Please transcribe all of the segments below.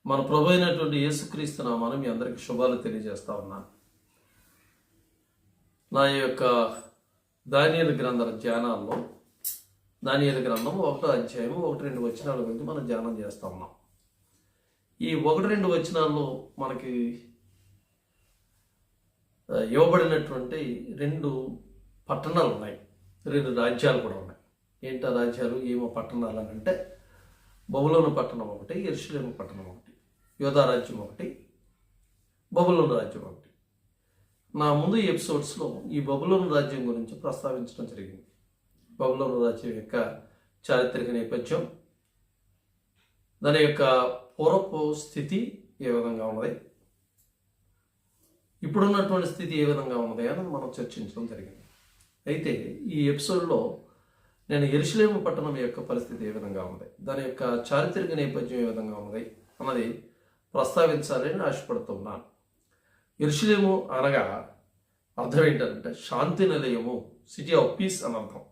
మన ప్రభు అయినటువంటి యేసుక్రీస్తు నామాన మీ అందరికీ శుభాలు తెలియజేస్తా ఉన్నాను. నా యొక్క దానియేలు గ్రంథం ధ్యానాల్లో దానియేలు గ్రంథం 1వ అధ్యాయం 1-2 వచనాల గురించి మనం ధ్యానం చేస్తా ఉన్నాం. ఈ 1-2 వచనాల్లో మనకి ఇవ్వబడినటువంటి 2 పట్టణాలు ఉన్నాయి, 2 రాజ్యాలు కూడా ఉన్నాయి. ఏంటా రాజ్యాలు, ఏమో పట్టణాలు అని అంటే బబులోను పట్టణం ఒకటి, యెరూషలేము పట్టణం ఒకటి, యోధా రాజ్యం ఒకటి, బబులోను రాజ్యం ఒకటి. నా ముందు ఎపిసోడ్స్లో ఈ బబులోను రాజ్యం గురించి ప్రస్తావించడం జరిగింది. బబులోను రాజ్యం యొక్క చారిత్రక నేపథ్యం, దాని యొక్క పూర్వపు స్థితి ఏ విధంగా ఉన్నది, ఇప్పుడున్నటువంటి స్థితి ఏ విధంగా ఉన్నది అని మనం చర్చించడం జరిగింది. అయితే ఈ ఎపిసోడ్లో నేను యెరూషలేము పట్టణం యొక్క పరిస్థితి ఏ విధంగా ఉంది, దాని యొక్క చారిత్రక నేపథ్యం ఏ విధంగా ఉన్నది అన్నది ప్రస్తావించాలని ఆశపడుతున్నాను. యెరూషలేము అనగా అర్థం ఏంటంటే శాంతి నిలయము, సిటీ ఆఫ్ పీస్ అని అర్థం.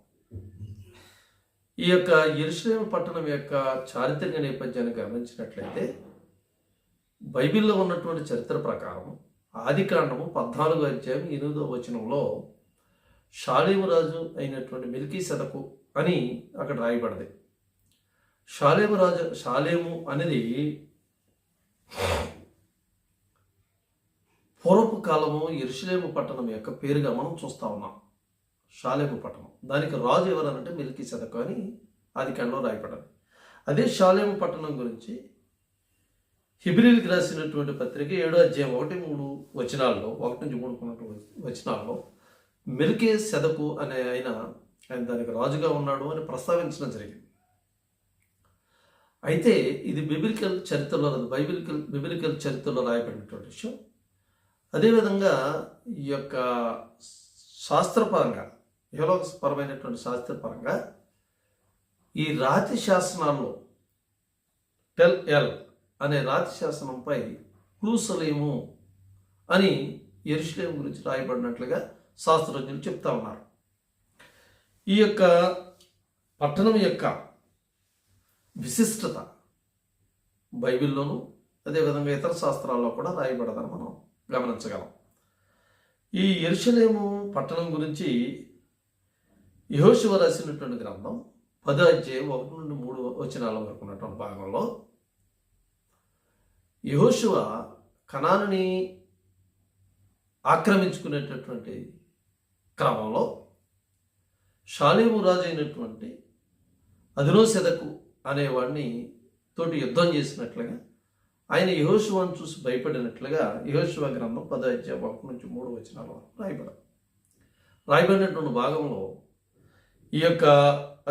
ఈ యొక్క యెరూషలేము పట్టణం యొక్క చారిత్రక నేపథ్యాన్ని గమనించినట్లయితే బైబిల్లో ఉన్నటువంటి చరిత్ర ప్రకారం ఆదికాండము 14వ అధ్యాయం 8వ వచనంలో షాలేము రాజు అయినటువంటి మెల్కీసెదకు అని అక్కడ రాయబడింది. షాలేము అనేది పూర్వపు కాలము యెరూషలేము పట్టణం యొక్క పేరుగా మనం చూస్తా ఉన్నాం. షాలేము పట్టణం, దానికి రాజు ఎవరనంటే మెల్కీసెదకు అని ఆదికాండలో రాయబడింది. అదే షాలేము పట్టణం గురించి హెబ్రీయులకు రాసినటువంటి పత్రిక 7వ అధ్యాయం 1-3 వచనాల్లో 1-3 వచనాల్లో మెల్కీసెదకు అనే ఆయన దానికి రాజుగా ఉన్నాడు అని ప్రస్తావించడం జరిగింది. అయితే ఇది బిబిలికల్ చరిత్రలో, బిబిలికల్ చరిత్రలో రాయబడినటువంటి విషయం. అదేవిధంగా ఈ యొక్క శాస్త్రపరంగా, పరమైనటువంటి శాస్త్రపరంగా ఈ రాతి శాసనాల్లో టెల్ ఎల్ అనే రాతి శాసనంపై యెరూషలేము అని యెరూషలేము గురించి రాయబడినట్లుగా శాస్త్రజ్ఞులు చెప్తా ఉన్నారు. ఈ యొక్క పట్టణం యొక్క విశిష్టత బైబిల్లోనూ అదేవిధంగా ఇతర శాస్త్రాల్లో కూడా రాయబడదని మనం గమనించగలం. ఈ యెరూషలేము పట్టణం గురించి యెహోషువ రాసినటువంటి గ్రంథం 10వ అధ్యాయం 1-3 వచనాల వరకు ఉన్నటువంటి భాగంలో యెహోషువ కనానుని ఆక్రమించుకునేటటువంటి క్రమంలో షాలేము రాజు అయినటువంటి అదోనీసెదెకు అనేవాడిని తోటి యుద్ధం చేసినట్లుగా, ఆయన యెహోషువను చూసి భయపడినట్లుగా యెహోషువ గ్రంథం 10వ అధ్యాయం 1-3 వచనాల వరకు రాయబడినటువంటి భాగంలో ఈ యొక్క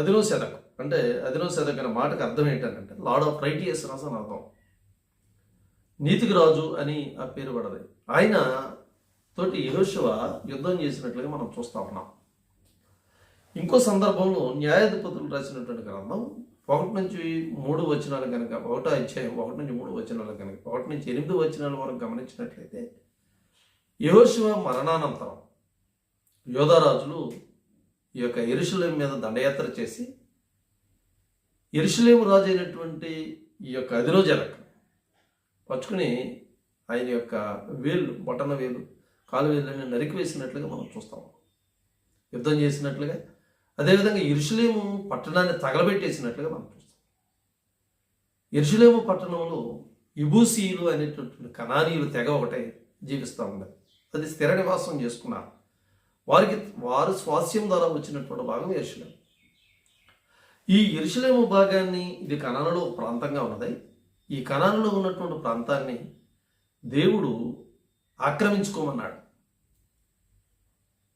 అదోనీసెదెకు అంటే అదోనీసెదెకు అనే మాటకు అర్థం ఏంటంటే లార్డ్ ఆఫ్ రైటియస్నెస్ అని అర్థం, నీతికి రాజు అని ఆ పేరు పడది. ఆయన తోటి యెహోషువ యుద్ధం చేసినట్లుగా మనం చూస్తా ఉన్నాం. ఇంకో సందర్భంలో న్యాయాధిపతులు రాసినటువంటి గ్రంథం 1-3 వచనాలు కనుక, 1వ అధ్యాయం 1-3 వచనాలు కనుక 1-8 వచనాల వరకు గమనించినట్లయితే యెహోషువ మరణానంతరం యోధారాజులు ఈ యొక్క యెరూషలేము మీద దండయాత్ర చేసి యెరూషలేము రాజు అయినటువంటి ఈ యొక్క అదోనీసెదెకు పట్టుకుని ఆయన యొక్క వేళ్ళు, బొటన వేలు, కాలు వేళ్ళని నరికివేసినట్లుగా మనం చూస్తాం, యుద్ధం చేసినట్లుగా. అదేవిధంగా యెరూషలేము పట్టణాన్ని తగలబెట్టేసినట్లుగా మనం చూస్తాం. యెరూషలేము పట్టణంలో యెబూసీయులు అనేటటువంటి కనానీయులు తెగ ఒకటే జీవిస్తూ ఉంది. అది స్థిర నివాసం చేసుకున్నారు. వారు స్వాస్యం ద్వారా వచ్చినటువంటి భాగం యెరూషలేము. ఈ యెరూషలేము భాగాన్ని, ఇది కనానులో ఒక ప్రాంతంగా ఉన్నది. ఈ కనానులో ఉన్నటువంటి ప్రాంతాన్ని దేవుడు ఆక్రమించుకోమన్నాడు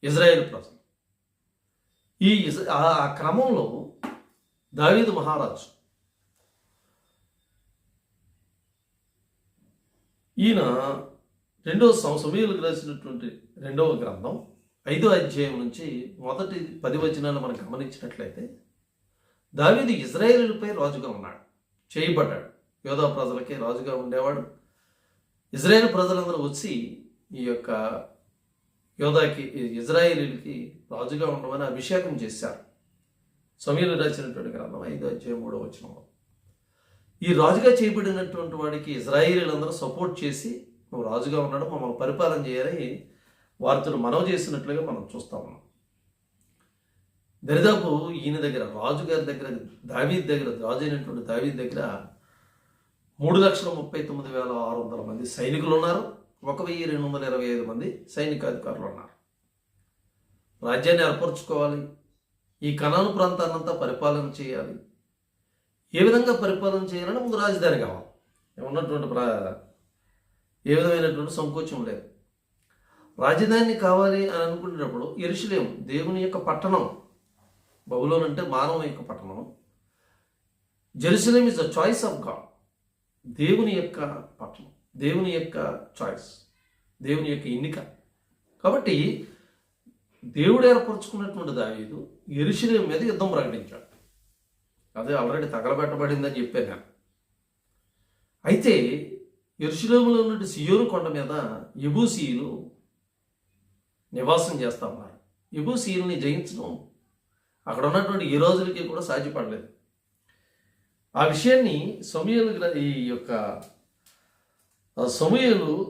ఇజ్రాయేల్ ప్రజలు. ఆ క్రమంలో దావీదు మహారాజు ఈయన సమూయేలుకు రాసినటువంటి 2వ గ్రంథం 5వ అధ్యాయం నుంచి మొదటి 10 వచనాలు మనం గమనించినట్లయితే దావీదు ఇజ్రాయేలుపై రాజుగా ఉన్నాడు, చేయబడ్డాడు. యోధా ప్రజలకే రాజుగా ఉండేవాడు. ఇజ్రాయేల్ ప్రజలందరూ వచ్చి ఈ యొక్క ఇజ్రాయేలీలకి రాజుగా ఉండమని అభిషేకం చేశారు. సమూయేలు రాసినటువంటి గ్రంథం 5వ అధ్యాయం 3వ వచనంలో ఈ రాజుగా చేయబడినటువంటి వాడికి ఇజ్రాయేలీలందరూ సపోర్ట్ చేసి నువ్వు రాజుగా ఉన్నాడు, మమ్మల్ని పరిపాలన చేయాలని వారితో మనవి చేసినట్లుగా మనం చూస్తా ఉన్నాం. దరిదాపు ఈయన దగ్గర, రాజుగారి దగ్గర, దావీదు దగ్గర, రాజు అయినటువంటి దావీదు దగ్గర 3,39,600 మంది సైనికులు ఉన్నారు. 1,225 మంది సైనికాధికారులు ఉన్నారు. రాజ్యాన్ని ఏర్పరచుకోవాలి, ఈ కనాను ప్రాంతాన్నంతా పరిపాలన చేయాలి. ఏ విధంగా పరిపాలన చేయాలని ముందు రాజధాని కావాలి. ఉన్నటువంటి ఏ విధమైనటువంటి సంకోచం లేదు. రాజధాని కావాలి అని అనుకునేటప్పుడు యెరూషలేము దేవుని యొక్క పట్టణం, బబులోను అంటే మానవ యొక్క పట్టణం. Jerusalem is the choice of God, దేవుని యొక్క పట్టణం, దేవుని యొక్క చాయిస్, దేవుని యొక్క ఎన్నిక. కాబట్టి దేవుడు ఏర్పరచుకున్నటువంటి దావీదు యెరూషలేము మీద యుద్ధం ప్రకటించాడు. అదే ఆల్రెడీ తగలబెట్టబడిందని చెప్పాను నేను. అయితే యెరూషలేములో ఉన్నటువంటి సియోను కొండ మీద యెబూసీయులు నివాసం చేస్తా ఉన్నారు. యెబూసీయుల్ని జయించడం అక్కడ ఉన్నటువంటి ఈ రోజులకి కూడా సాధ్యపడలేదు. ఆ విషయాన్ని సమూయేలు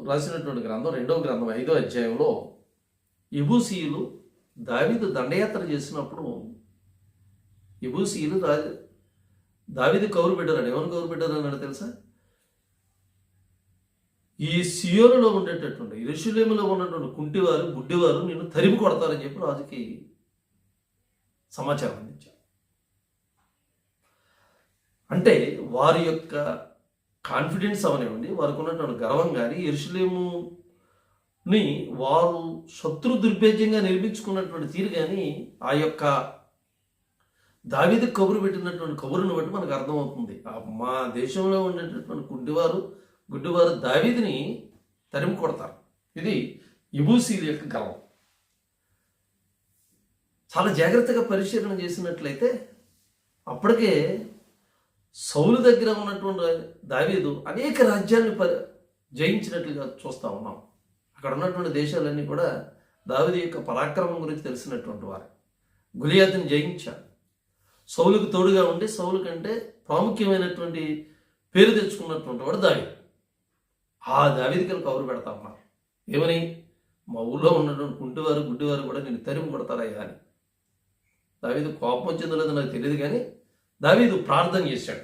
రాసినటువంటి గ్రంథం 2వ గ్రంథం 5వ అధ్యాయంలో యెబూసీయులు దావీదు దండయాత్ర చేసినప్పుడు యెబూసీయులు దావీదు కౌరు పెట్టారని, ఎవరు కౌరు పెట్టారు అన్నాడు తెలుసా? ఈ సియోనులో ఉండేటటువంటి యెరూషలేములో ఉన్నటువంటి కుంటివారు, గుడ్డివారు నిన్ను తరిమి కొడతారని చెప్పి రాజుకి సమాచారం అందించారు. అంటే వారి యొక్క కాన్ఫిడెన్స్ అవనివ్వండి, వారికి ఉన్నటువంటి గర్వం కానీ, యెరూషలేముని వారు శత్రు దుర్భేద్యంగా నిర్మించుకున్నటువంటి తీరు కానీ, ఆ యొక్క దావీదు కబురు పెట్టినటువంటి కబురుని బట్టి మనకు అర్థమవుతుంది. మా దేశంలో ఉండేటటువంటి కుంటివారు, గుడ్డివారు దావీదుని తరిమి కొడతారు. ఇది యెబూసీయుల యొక్క గర్వం. చాలా జాగ్రత్తగా పరిశీలన చేసినట్లయితే అప్పటికే సౌలు దగ్గర ఉన్నటువంటి దావీదు అనేక రాజ్యాన్ని జయించినట్లుగా చూస్తూ ఉన్నాం. అక్కడ ఉన్నటువంటి దేశాలన్నీ కూడా దావీదు యొక్క పరాక్రమం గురించి తెలిసినటువంటి వారు. గులియాతుని జయించారు. సౌలుకు తోడుగా ఉండి సౌలు కంటే ప్రాముఖ్యమైనటువంటి పేరు తెచ్చుకున్నటువంటి వాడు దావీదు. ఆ దావీదుకి కబురు పెడతా ఉన్నారు. ఏమని? మా ఊళ్ళో ఉన్నటువంటి కుంటివారు, గుడ్డివారు కూడా నేను తరిమి కొడతారయ్యా అని. దావీదు కోపం వచ్చిందో లేదో నాకు తెలియదు, కానీ దావీదు ప్రార్థన చేశాడు.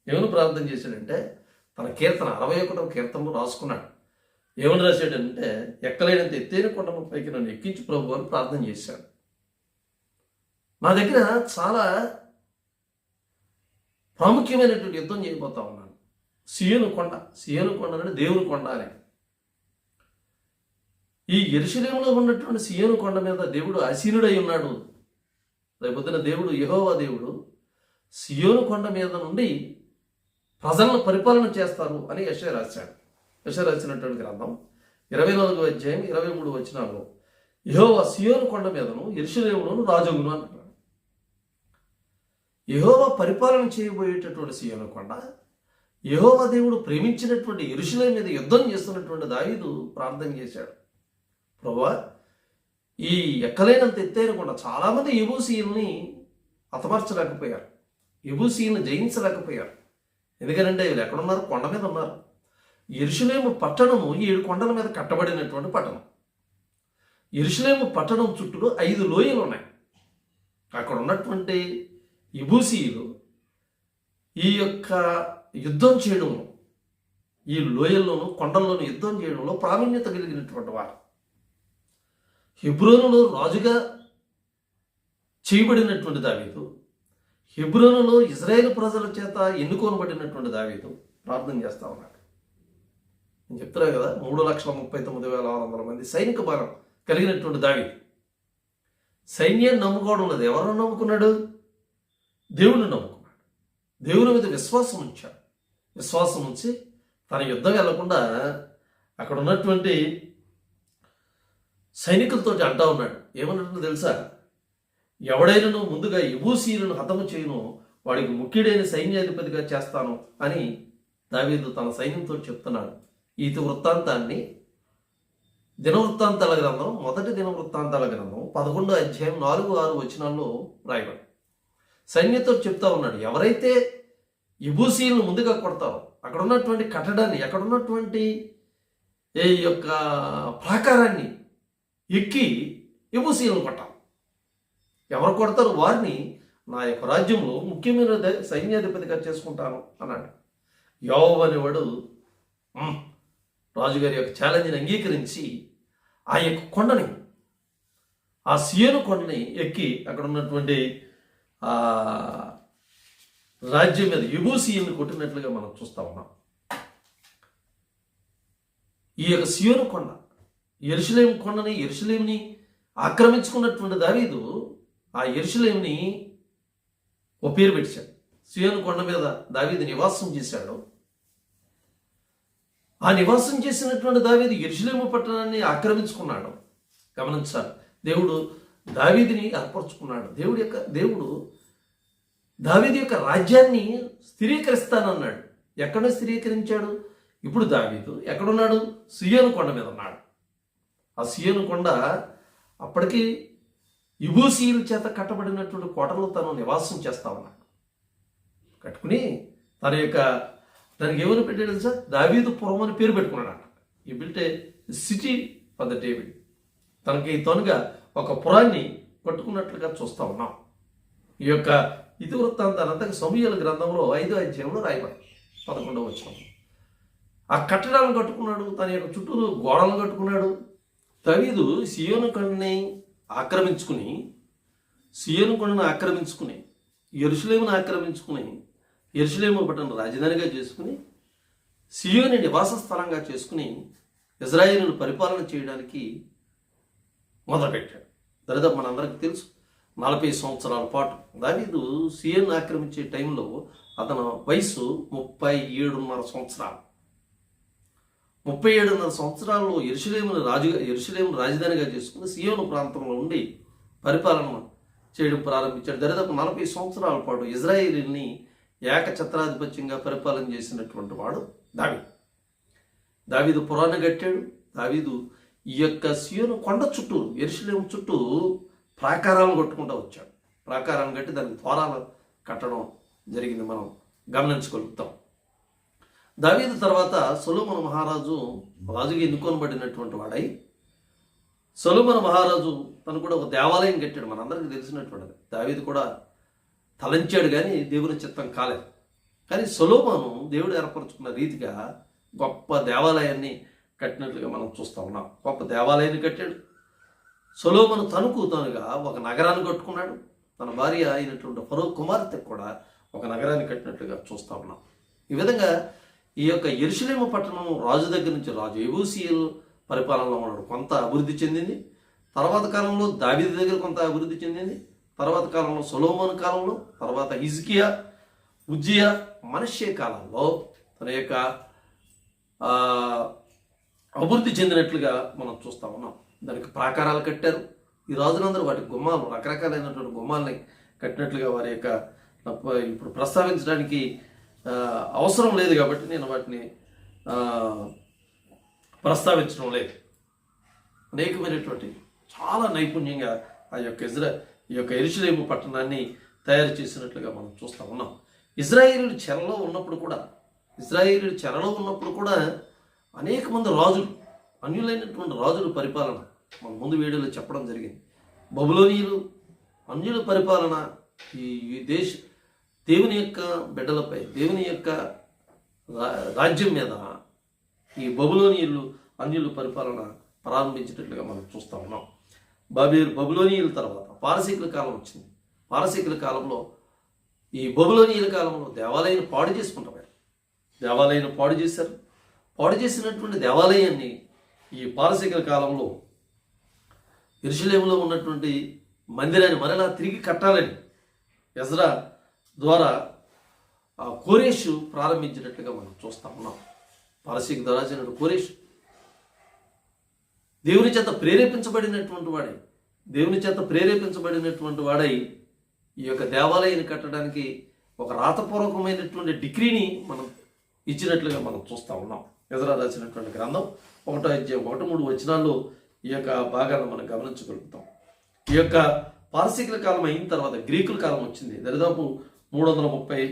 ఏమని ప్రార్థన చేశాడంటే, తన కీర్తన 61వ కీర్తనలో రాసుకున్నాడు. ఏమని రాశాడంటే, ఎక్కలేనంత ఎత్తైన కొండ పైకి నన్ను ఎక్కించి ప్రభు అని ప్రార్థన చేశాడు. నా దగ్గర చాలా ప్రాముఖ్యమైనటువంటి యుద్ధం చేయబోతా ఉన్నాను. సియోను కొండ అంటే దేవుని కొండ అని. ఈ యెరూషలేములో ఉన్నటువంటి సియోను కొండ మీద దేవుడు ఆసీనుడై ఉన్నాడు. రేపొద్దున దేవుడు, యెహోవా దేవుడు సియోను కొండ మీద నుండి ప్రజలను పరిపాలన చేస్తారు అని యెషయా రాశాడు. యెషయా రాసినటువంటి గ్రంథం 24వ అధ్యాయం 23 వచనాల్లో యెహోవా సియోను కొండ మీదను యెరూషలేములోను రాజగును అంటున్నాడు. యెహోవా పరిపాలన చేయబోయేటటువంటి సియోను కొండ, యెహోవా దేవుడు ప్రేమించినటువంటి యెరూషలేము మీద యుద్ధం చేస్తున్నటువంటి దావీదు ప్రార్థన చేశాడు. ప్రభువా, ఈ ఎక్కలేనంత ఎత్తైన కొండ, చాలామంది యెబూసీయుల్ని హతమార్చలేకపోయారు, యెబూసీయుల్ని జయించలేకపోయారు. ఎందుకంటే వీళ్ళు ఎక్కడున్నారు? కొండ మీద ఉన్నారు. యెరూషలేము పట్టణము 7 కొండల మీద కట్టబడినటువంటి పట్టణం. యెరూషలేము పట్టణం చుట్టూ 5 లోయలు ఉన్నాయి. అక్కడ ఉన్నటువంటి యెబూసీయులు ఈ యొక్క యుద్ధం చేయడంలో, ఈ లోయల్లోనూ కొండల్లోనూ యుద్ధం చేయడంలో ప్రావీణ్యత కలిగినటువంటి వారు. హెబ్రోనులో రాజుగా చేయబడినటువంటి దావీదు, హెబ్రోనులో ఇజ్రాయేలు ప్రజల చేత ఎన్నుకోనబడినటువంటి దావీదు ప్రార్థన చేస్తా ఉన్నాడు. నేను చెప్తున్నా కదా, 3,39,600 మంది సైనిక బలం కలిగినటువంటి దావీదు సైన్యాన్ని నమ్ముకోవడం లేదు. ఎవరు నమ్ముకున్నాడు? దేవుని నమ్ముకున్నాడు. దేవుని మీద విశ్వాసం ఉంచాడు. విశ్వాసం ఉంచి తన యుద్ధం వెళ్లకుండా అక్కడ ఉన్నటువంటి సైనికులతో అంటా ఉన్నాడు. ఏమన్నట్టు తెలుసా? ఎవడైనా ముందుగా యెబూసీయులను హతము చేయను వాడికి ముఖ్యుడైన సైన్యాధిపతిగా చేస్తాను అని దావీదు తన సైన్యంతో చెప్తున్నాడు. ఈ వృత్తాంతాన్ని దినవృత్తాంతాల గ్రంథం, మొదటి దినవృత్తాంతాల గ్రంథం 11వ అధ్యాయం 4-6 వచనాల్లో రాయబడి సైన్యంతో చెప్తా ఉన్నాడు. ఎవరైతే యెబూసీయులను ముందుగా కొడతారు. అక్కడ ఉన్నటువంటి కట్టడాన్ని, అక్కడ ఉన్నటువంటి ఈ యొక్క ప్రాకారాన్ని ఎక్కి యెబూసీయులను కొట్టాలి. ఎవరు కొడతారు? వారిని నా యొక్క రాజ్యంలో ముఖ్యమైన సైన్యాధిపతిగా చేసుకుంటాను అన్నాడు. యోవాబు అనేవాడు రాజుగారి యొక్క ఛాలెంజ్ని అంగీకరించి ఆ యొక్క కొండని, ఆ సీయోను కొండని ఎక్కి అక్కడ ఉన్నటువంటి రాజ్యం మీద యెబూసీయులను కొట్టినట్లుగా మనం చూస్తా ఉన్నాం. ఈ యొక్క సీయోను కొండ, యెరూషలేము కొండని, యెరూషలేముని ఆక్రమించుకున్నటువంటి దావీదు ఆ యెరూషలేముని ఓ పేరు పెట్టాడు. సీయోను కొండ మీద దావీదు నివాసం చేశాడు. ఆ నివాసం చేసినటువంటి దావీదు యెరూషలేము పట్టణాన్ని ఆక్రమించుకున్నాడు. గమనించాలి, దేవుడు దావీదుని ఏర్పరచుకున్నాడు. దేవుడు దావీదు యొక్క రాజ్యాన్ని స్థిరీకరిస్తానన్నాడు. ఎక్కడ స్థిరీకరించాడు? ఇప్పుడు దావీదు ఎక్కడున్నాడు? సీయోను కొండ మీద ఉన్నాడు. ఆ సీయోను కొండ అప్పటికి యెబూసీయుల చేత కట్టబడినటువంటి కోటలో తను నివాసం చేస్తా ఉన్నాడు. కట్టుకుని దానికి ఏమని పెట్టాడు తెలుసా? దావీదు పురం అని పేరు పెట్టుకున్నాడు. He built a city for the David. తనగా ఒక పురాన్ని కట్టుకున్నట్లుగా చూస్తా ఉన్నాం. ఈ యొక్క ఇతివృత్తాంతానంతా సమూయేలు గ్రంథంలో 5వ అధ్యాయంలో రాయబడి 11వ వచనం. ఆ కట్టడాలను కట్టుకున్నాడు, తన యొక్క చుట్టూరు గోడలను కట్టుకున్నాడు. దావీదు సీయోను కొండని ఆక్రమించుకుని, యెరూషలేమును ఆక్రమించుకుని, యెరూషలేము పట్టణం రాజధానిగా చేసుకుని, సీయోని నివాస స్థలంగా చేసుకుని ఇజ్రాయేలును పరిపాలన చేయడానికి మొదలుపెట్టాడు. దరిదాపు మనందరికీ తెలుసు, 40 సంవత్సరాల పాటు దావీదు సీయోను ఆక్రమించే టైంలో అతను వయసు 37.5 సంవత్సరాలు. 37.5 సంవత్సరాల్లో యెరూషలేమును రాజధానిగా చేసుకుని సీయోను ప్రాంతంలో ఉండి పరిపాలన చేయడం ప్రారంభించాడు. దరిదాపు 40 సంవత్సరాల పాటు ఇజ్రాయేలుని ఏకఛత్రాధిపత్యంగా పరిపాలన చేసినటువంటి వాడు దావీదు పురాన్ని కట్టాడు. దావీదు ఈ యొక్క సీయోను కొండ చుట్టూ, యెరూషలేము చుట్టూ ప్రాకారాలను కొట్టుకుంటూ వచ్చాడు. ప్రాకారాలను కట్టి దానికి ద్వారాలు కట్టడం జరిగింది, మనం గమనించగలుగుతాం. దావీదు తర్వాత సొలొమోను మహారాజు రాజుగా ఎన్నుకోనబడినటువంటి వాడై, సొలొమోను మహారాజు తను కూడా ఒక దేవాలయం కట్టాడు. మనందరికీ తెలిసినటువంటిది. దావీదు కూడా తలంచాడు కానీ దేవుని చిత్తం కాలేదు. కానీ సొలొమోను దేవుడు ఏర్పరచుకున్న రీతిగా గొప్ప దేవాలయాన్ని కట్టినట్లుగా మనం చూస్తూ ఉన్నాం. గొప్ప దేవాలయాన్ని కట్టాడు. సొలొమోను తనుగా ఒక నగరాన్ని కట్టుకున్నాడు. తన భార్య అయినటువంటి ఫరో కుమార్తెకు కూడా ఒక నగరాన్ని కట్టినట్లుగా చూస్తూ ఉన్నాం. ఈ విధంగా ఈ యొక్క యెరూషలేము పట్టణం రాజు దగ్గర నుంచి, రాజు యెబూసీయుల పరిపాలనలో ఉన్నాడు, కొంత అభివృద్ధి చెందింది. తర్వాత కాలంలో దావీదు దగ్గర కొంత అభివృద్ధి చెందింది. తర్వాత కాలంలో సొలొమోను కాలంలో, తర్వాత హిజ్కియా, ఉజ్జియా, మనష్షే కాలంలో తన యొక్క అభివృద్ధి చెందినట్లుగా మనం చూస్తూ ఉన్నాం. దానికి ప్రాకారాలు కట్టారు. ఈ రాజులందరూ వాటి గుమ్మాలు, రకరకాలైనటువంటి గుమ్మాలని కట్టినట్లుగా వారి యొక్క ఇప్పుడు ప్రస్తావించడానికి అవసరం లేదు కాబట్టి నేను వాటిని ప్రస్తావించడం లేదు. అనేకమైనటువంటి చాలా నైపుణ్యంగా ఈ యొక్క యెరూషలేము పట్టణాన్ని తయారు చేసినట్లుగా మనం చూస్తూ ఉన్నాం. ఇజ్రాయేలీయులు చెరలో ఉన్నప్పుడు కూడా అనేక మంది రాజులు, అన్యులైనటువంటి రాజుల పరిపాలన మన ముందు వీడియోలో చెప్పడం జరిగింది. బబులోనీయులు, అన్యుల పరిపాలన ఈ దేవుని యొక్క బిడ్డలపై, దేవుని యొక్క రాజ్యం మీద ఈ బబులోనీయులు, అన్యుల పరిపాలన ప్రారంభించినట్లుగా మనం చూస్తూ ఉన్నాం. బబులోనీయుల తర్వాత పారసీకుల కాలం వచ్చింది. పారసీకుల కాలంలో, ఈ బబులోనీయుల కాలంలో దేవాలయాన్ని పాడు చేసుకుంటారు. దేవాలయాన్ని పాడు చేశారు. పాడు చేసినటువంటి దేవాలయాన్ని ఈ పారసీకుల కాలంలో యెరూషలేములో ఉన్నటువంటి మందిరాన్ని మరలా తిరిగి కట్టాలని ఎజ్రా ద్వారా కోరేషు ప్రారంభించినట్లుగా మనం చూస్తూ ఉన్నాం. పారసీక రాజైన కోరేషు దేవుని చేత ప్రేరేపించబడినటువంటి వాడై ఈ యొక్క దేవాలయాన్ని కట్టడానికి ఒక రాతపూర్వకమైనటువంటి డిగ్రీని మనం ఇచ్చినట్లుగా మనం చూస్తూ ఉన్నాం. ఎజ్రా రాసినటువంటి గ్రంథం 1వ అధ్యాయం 1-3 వచనాల్లో ఈ యొక్క భాగాన్ని మనం గమనించగలుగుతాం. ఈ యొక్క పారసీకుల కాలం అయిన తర్వాత గ్రీకుల కాలం వచ్చింది. దరిదాపు 330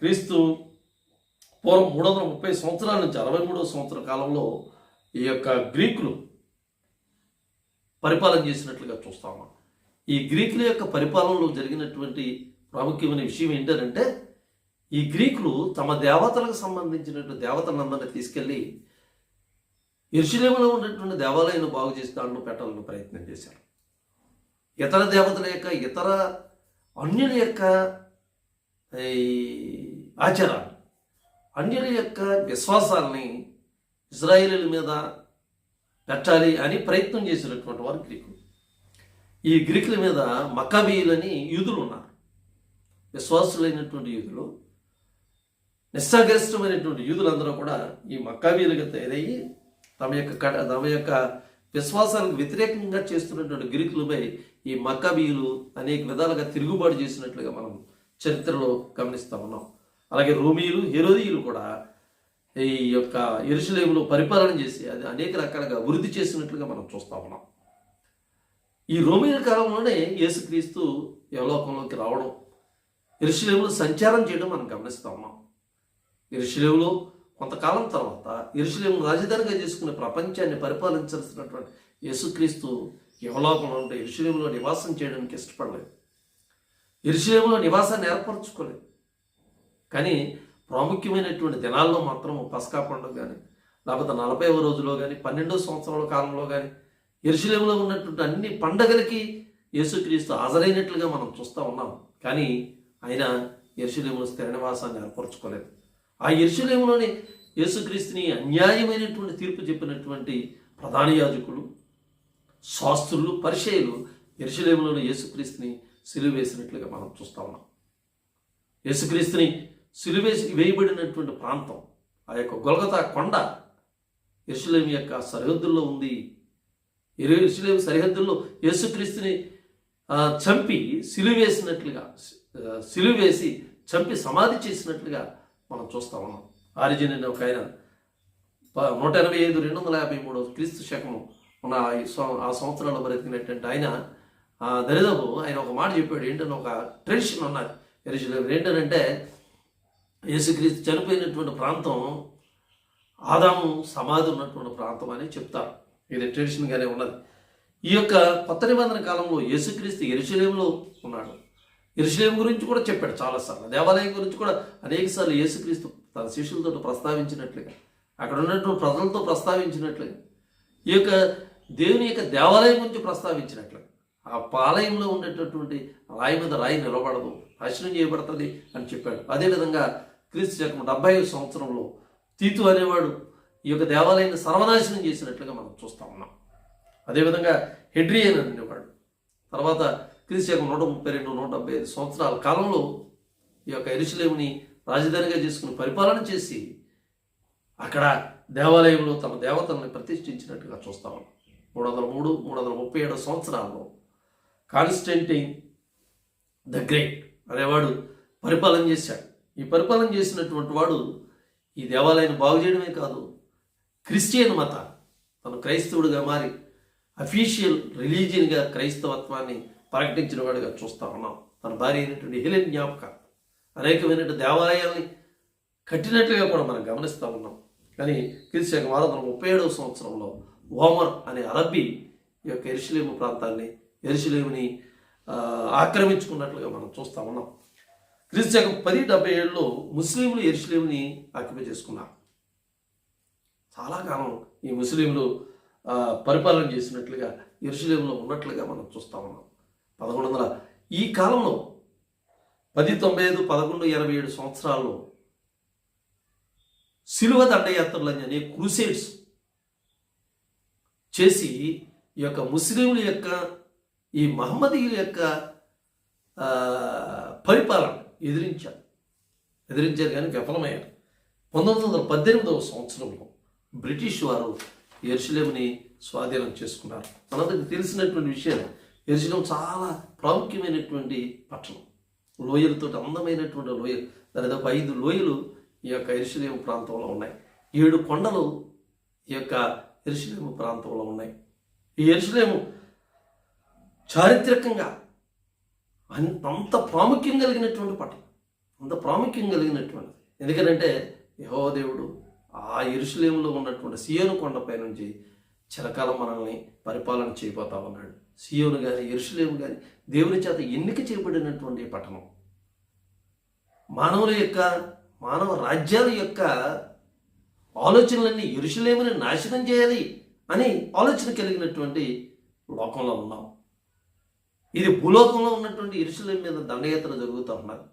క్రీస్తు పూర్వం 330 సంవత్సరాల నుంచి 63వ సంవత్సర కాలంలో ఈ యొక్క గ్రీకులు పరిపాలన చేసినట్లుగా చూస్తా ఉన్నాం. ఈ గ్రీకుల యొక్క పరిపాలనలో జరిగినటువంటి ప్రాముఖ్యమైన విషయం ఏంటంటే, ఈ గ్రీకులు తమ దేవతలకు సంబంధించినటువంటి దేవతలందరినీ తీసుకెళ్ళి యెరూషలేములో ఉన్నటువంటి దేవాలయాన్ని బాగు చేసి దాంట్లో పెట్టాలని ప్రయత్నం చేశారు. ఇతర దేవతల యొక్క ఇతర అన్యుల యొక్క ఆచారాలు, అన్యుల యొక్క విశ్వాసాలని ఇజ్రాయేలీల మీద పెట్టాలి అని ప్రయత్నం చేసినటువంటి వారు గ్రీకులు. ఈ గ్రీకుల మీద మక్కాబీయులని యూదులు ఉన్నారు. విశ్వాసులైనటువంటి యూదులు, నిష్ఠాగరిష్టమైనటువంటి యూదులందరూ కూడా ఈ మక్కాబీయులుగా తయారయ్యి తమ యొక్క విశ్వాసాలకు వ్యతిరేకంగా చేస్తున్నటువంటి గ్రీకులపై ఈ మక్కాబీయులు అనేక విధాలుగా తిరుగుబాటు చేసినట్లుగా మనం చరిత్రలో గమనిస్తూ ఉన్నాం. అలాగే రోమీయులు, హెరోదీయులు కూడా ఈ యొక్క యెరూషలేములో పరిపాలన చేసి అది అనేక రకాలుగా అభివృద్ధి చేసినట్లుగా మనం చూస్తూ ఉన్నాం. ఈ రోమీయుల కాలంలోనే యేసుక్రీస్తు యవలోకంలోకి రావడం, యెరూషలేములో సంచారం చేయడం మనం గమనిస్తూ ఉన్నాం. యెరూషలేములో కొంతకాలం తర్వాత యెరూషలేమును రాజధానిగా చేసుకునే ప్రపంచాన్ని పరిపాలించాల్సినటువంటి యేసుక్రీస్తు యవలోకంలో ఉంటే యెరూషలేములో నివాసం చేయడానికి ఇష్టపడలేదు. యెరూషలేములో నివాసాన్ని ఏర్పరచుకోలేదు. కానీ ప్రాముఖ్యమైనటువంటి దినాల్లో మాత్రం పస్కా పండుగ కానీ, లేకపోతే 40వ రోజులో కానీ, 12వ సంవత్సరాల కాలంలో కానీ యెరూషలేములో ఉన్నటువంటి అన్ని పండగలకి యేసుక్రీస్తు హాజరైనట్లుగా మనం చూస్తూ ఉన్నాం. కానీ ఆయన యెరూషలేములో స్థిర నివాసాన్ని ఏర్పరచుకోలేదు. ఆ యెరూషలేములోని యేసుక్రీస్తుని అన్యాయమైనటువంటి తీర్పు చెప్పినటువంటి ప్రధాన యాజకులు, శాస్త్రులు, పరిసయ్యులు యెరూషలేములోని యేసుక్రీస్తుని సిలువ వేసినట్లుగా మనం చూస్తూ ఉన్నాం. యేసుక్రీస్తుని సిలువేసి వేయబడినటువంటి ప్రాంతం, ఆ యొక్క గొల్గొతా కొండ యెరూషలేము యొక్క సరిహద్దుల్లో ఉంది. యెరూషలేము సరిహద్దుల్లో యేసుక్రీస్తుని చంపి సిలువ వేసి చంపి సమాధి చేసినట్లుగా మనం చూస్తూ ఉన్నాం. ఆరిజిన్ అనే ఒక ఆయన 185-253 క్రీస్తు శకము ఉన్న ఆ సంవత్సరాల్లో బ్రతికినటువంటి ఆయన దరిదాపు ఆయన ఒక మాట చెప్పాడు. ఏంటంటే ఒక ట్రెడిషన్ ఉన్నది యెరూషలేము. ఏంటంటే యేసుక్రీస్తు చనిపోయినటువంటి ప్రాంతం ఆదాము సమాధి ఉన్నటువంటి ప్రాంతం అని చెప్తారు. ఇది ట్రెడిషన్గానే ఉన్నది. ఈ యొక్క కొత్త నిబంధన కాలంలో యేసుక్రీస్తు యెరూషలేములో ఉన్నాడు. యెరూషలేము గురించి కూడా చెప్పాడు చాలాసార్లు. దేవాలయం గురించి కూడా అనేకసార్లు యేసుక్రీస్తు తన శిష్యులతో ప్రస్తావించినట్లుగా, అక్కడ ఉన్నటువంటి ప్రజలతో ప్రస్తావించినట్లుగా, ఈ యొక్క దేవుని యొక్క దేవాలయం గురించి ప్రస్తావించినట్లుగా, ఆ పాలయంలో ఉండేటటువంటి రాయి మీద రాయి నిలబడదు, నాశనం చేయబడుతుంది అని చెప్పాడు. అదేవిధంగా క్రీస్తు శకం 70వ సంవత్సరంలో తీతు అనేవాడు ఈ యొక్క దేవాలయాన్ని సర్వనాశనం చేసినట్లుగా మనం చూస్తూ ఉన్నాం. అదేవిధంగా హెడ్రియన్ అనేవాడు తర్వాత క్రీస్తు శకం 132-175 సంవత్సరాల కాలంలో ఈ యొక్క యెరూషలేముని రాజధానిగా చేసుకుని పరిపాలన చేసి అక్కడ దేవాలయంలో తమ దేవతలను ప్రతిష్ఠించినట్టుగా చూస్తా ఉన్నాం. 337 సంవత్సరాల్లో కాన్స్టంటైన్ ద గ్రేట్ అనేవాడు పరిపాలన చేశాడు. ఈ పరిపాలన చేసినటువంటి వాడు ఈ దేవాలయాన్ని బాగు చేయడమే కాదు, క్రిస్టియన్ మతాన్ని తను క్రైస్తవుడిగా మారి అఫీషియల్ రిలీజియన్గా క్రైస్తవత్వాన్ని ప్రకటించిన వాడిగా చూస్తూ ఉన్నాం. తన భార్య అయినటువంటి హెలెన్ జ్ఞాపకం అనేకమైనటువంటి దేవాలయాల్ని కట్టినట్లుగా కూడా మనం గమనిస్తూ ఉన్నాం. కానీ క్రీస్తు శకం 637వ సంవత్సరంలో ఓమర్ అనే అరబ్బీ ఈ యొక్క యెరూషలేము ప్రాంతాన్ని, యెరూషలేముని ఆక్రమించుకున్నట్లుగా మనం చూస్తూ ఉన్నాం. క్రీస్తు శకం 1077లో ముస్లింలు యెరూషలేముని ఆక్యుపై చేసుకున్నారు. చాలా కాలం ఈ ముస్లింలు పరిపాలన చేసినట్లుగా యెరూషలేములో ఉన్నట్లుగా మనం చూస్తూ ఉన్నాం. 1100 ఈ కాలంలో 1095-1127 సంవత్సరాల్లో సిలువ దండయాత్రలని అనే క్రూసేడ్స్ చేసి ఈ యొక్క ముస్లింల యొక్క ఈ మహమ్మదీయుల యొక్క పరిపాలన ఎదిరించారు కానీ విఫలమయ్యారు. 1918వ సంవత్సరంలో బ్రిటిష్ వారు యెరూషలేముని స్వాధీనం చేసుకున్నారు. మనందరికి తెలిసినటువంటి విషయం, యెరూషలేము చాలా ప్రాముఖ్యమైనటువంటి పట్టణం. లోయలతో అందమైనటువంటి లోయలు, దాదాపు 5 లోయలు ఈ యొక్క యెరూషలేము ప్రాంతంలో ఉన్నాయి. 7 కొండలు ఈ యొక్క యెరూషలేము ప్రాంతంలో ఉన్నాయి. ఈ యెరూషలేము చారిత్రకంగా అంత ప్రాముఖ్యం కలిగినటువంటి పట్టణం. అంత ప్రాముఖ్యం కలిగినటువంటిది. ఎందుకంటే యెహోవా దేవుడు ఆ యెరూషలేములో ఉన్నటువంటి సీయోను కొండపై నుంచి చిరకాలం మనల్ని పరిపాలన చేయబోతా ఉన్నాడు. సీయోను కానీ యెరూషలేము కానీ దేవుని చేత ఎన్నిక చేయబడినటువంటి పట్టణం. మానవ రాజ్యాల యొక్క ఆలోచనలన్నీ యెరూషలేముని నాశనం చేయాలి అని ఆలోచన కలిగినటువంటి లోకంలో ఉన్నాం. ఇది భూలోకంలో ఉన్నటువంటి యెరూషలేము మీద దండయాత్ర జరుగుతూ ఉన్నారు.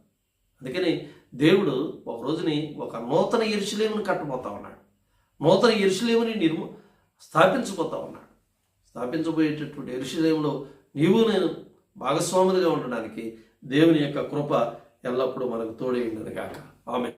అందుకని దేవుడు ఒక రోజుని ఒక నూతన యెరూషలేముని కట్టబోతా ఉన్నాడు. నూతన యెరూషలేముని స్థాపించబోతా ఉన్నాడు. స్థాపించబోయేటటువంటి యెరూషలేములో నీవు నేను భాగస్వాములుగా ఉండడానికి దేవుని యొక్క కృప ఎల్లప్పుడూ మనకు తోడై ఉండదు గాక. ఆమేన్.